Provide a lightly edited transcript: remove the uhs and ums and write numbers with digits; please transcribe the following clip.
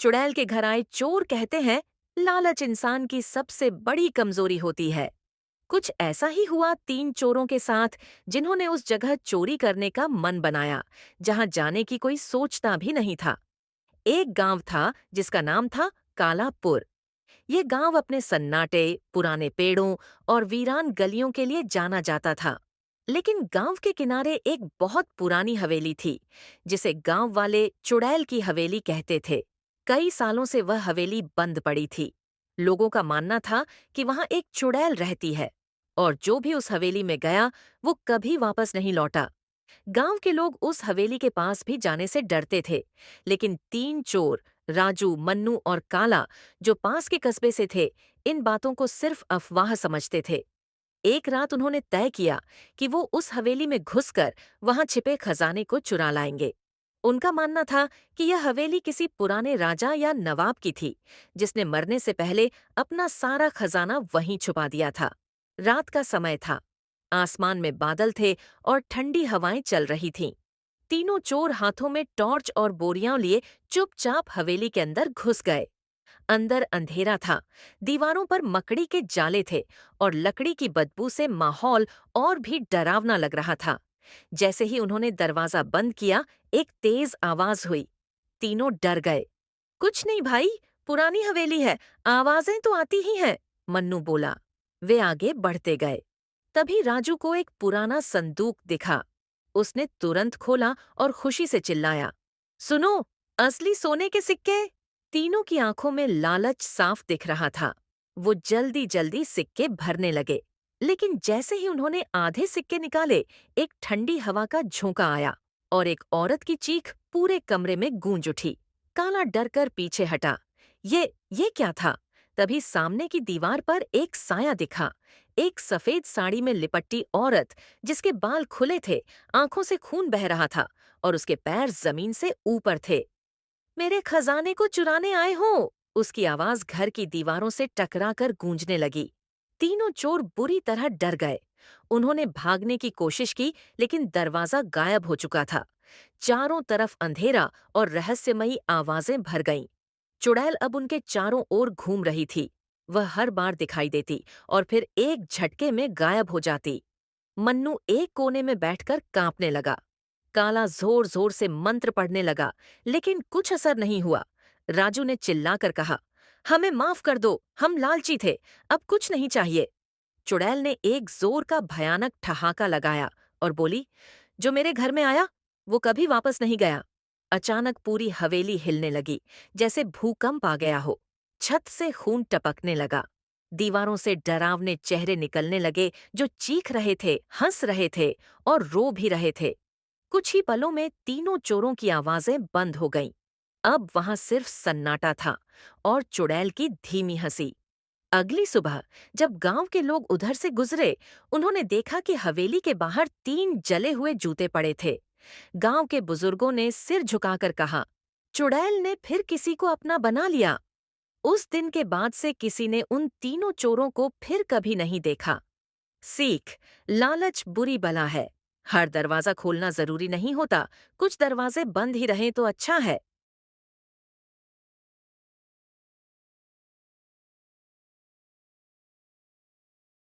चुड़ैल के घर आए चोर कहते हैं, लालच इंसान की सबसे बड़ी कमजोरी होती है। कुछ ऐसा ही हुआ तीन चोरों के साथ, जिन्होंने उस जगह चोरी करने का मन बनाया जहां जाने की कोई सोचता भी नहीं था। एक गांव था जिसका नाम था कालापुर। ये गांव अपने सन्नाटे, पुराने पेड़ों और वीरान गलियों के लिए जाना जाता था। लेकिन गांव के किनारे एक बहुत पुरानी हवेली थी, जिसे गांव वाले चुड़ैल की हवेली कहते थे। कई सालों से वह हवेली बंद पड़ी थी। लोगों का मानना था कि वहां एक चुड़ैल रहती है, और जो भी उस हवेली में गया वो कभी वापस नहीं लौटा। गांव के लोग उस हवेली के पास भी जाने से डरते थे, लेकिन तीन चोर, राजू, मन्नू और काला, जो पास के कस्बे से थे, इन बातों को सिर्फ अफवाह समझते थे। एक रात उन्होंने तय किया कि वो उस हवेली में घुसकर वहां छिपे खजाने को चुरा लाएंगे। उनका मानना था कि यह हवेली किसी पुराने राजा या नवाब की थी, जिसने मरने से पहले अपना सारा खजाना वहीं छुपा दिया था। रात का समय था। आसमान में बादल थे और ठंडी हवाएं चल रही थीं। तीनों चोर हाथों में टॉर्च और बोरियां लिए चुपचाप हवेली के अंदर घुस गए। अंदर अंधेरा था, दीवारों पर मकड़ी के जाले थे और लकड़ी की बदबू से माहौल और भी डरावना लग रहा था। जैसे ही उन्होंने दरवाजा बंद किया, एक तेज आवाज हुई। तीनों डर गए। कुछ नहीं भाई, पुरानी हवेली है, आवाजें तो आती ही हैं, मन्नू बोला। वे आगे बढ़ते गए। तभी राजू को एक पुराना संदूक दिखा। उसने तुरंत खोला और खुशी से चिल्लाया, सुनो, असली सोने के सिक्के! तीनों की आंखों में लालच साफ दिख रहा था। वो जल्दी जल्दी सिक्के भरने लगे। लेकिन जैसे ही उन्होंने आधे सिक्के निकाले, एक ठंडी हवा का झोंका आया और एक औरत की चीख पूरे कमरे में गूंज उठी। काला डरकर पीछे हटा। ये क्या था? तभी सामने की दीवार पर एक साया दिखा। एक सफेद साड़ी में लिपटी औरत, जिसके बाल खुले थे, आंखों से खून बह रहा था और उसके पैर जमीन से ऊपर थे। मेरे खजाने को चुराने आए हो! उसकी आवाज घर की दीवारों से टकराकर गूंजने लगी। तीनों चोर बुरी तरह डर गए। उन्होंने भागने की कोशिश की, लेकिन दरवाजा गायब हो चुका था। चारों तरफ अंधेरा और रहस्यमयी आवाजें भर गईं। चुड़ैल अब उनके चारों ओर घूम रही थी। वह हर बार दिखाई देती और फिर एक झटके में गायब हो जाती। मन्नू एक कोने में बैठकर कांपने लगा। काला जोर जोर से मंत्र पढ़ने लगा, लेकिन कुछ असर नहीं हुआ। राजू ने चिल्लाकर कहा, हमें माफ कर दो, हम लालची थे, अब कुछ नहीं चाहिए। चुड़ैल ने एक जोर का भयानक ठहाका लगाया और बोली, जो मेरे घर में आया वो कभी वापस नहीं गया। अचानक पूरी हवेली हिलने लगी, जैसे भूकंप आ गया हो। छत से खून टपकने लगा। दीवारों से डरावने चेहरे निकलने लगे, जो चीख रहे थे, हंस रहे थे और रो भी रहे थे। कुछ ही पलों में तीनों चोरों की आवाजें बंद हो गईं। अब वहां सिर्फ सन्नाटा था और चुड़ैल की धीमी हंसी। अगली सुबह जब गांव के लोग उधर से गुजरे, उन्होंने देखा कि हवेली के बाहर तीन जले हुए जूते पड़े थे। गांव के बुजुर्गों ने सिर झुकाकर कहा, चुड़ैल ने फिर किसी को अपना बना लिया। उस दिन के बाद से किसी ने उन तीनों चोरों को फिर कभी नहीं देखा। सीख: लालच बुरी बला है। हर दरवाजा खोलना जरूरी नहीं होता, कुछ दरवाजे बंद ही रहें तो अच्छा है।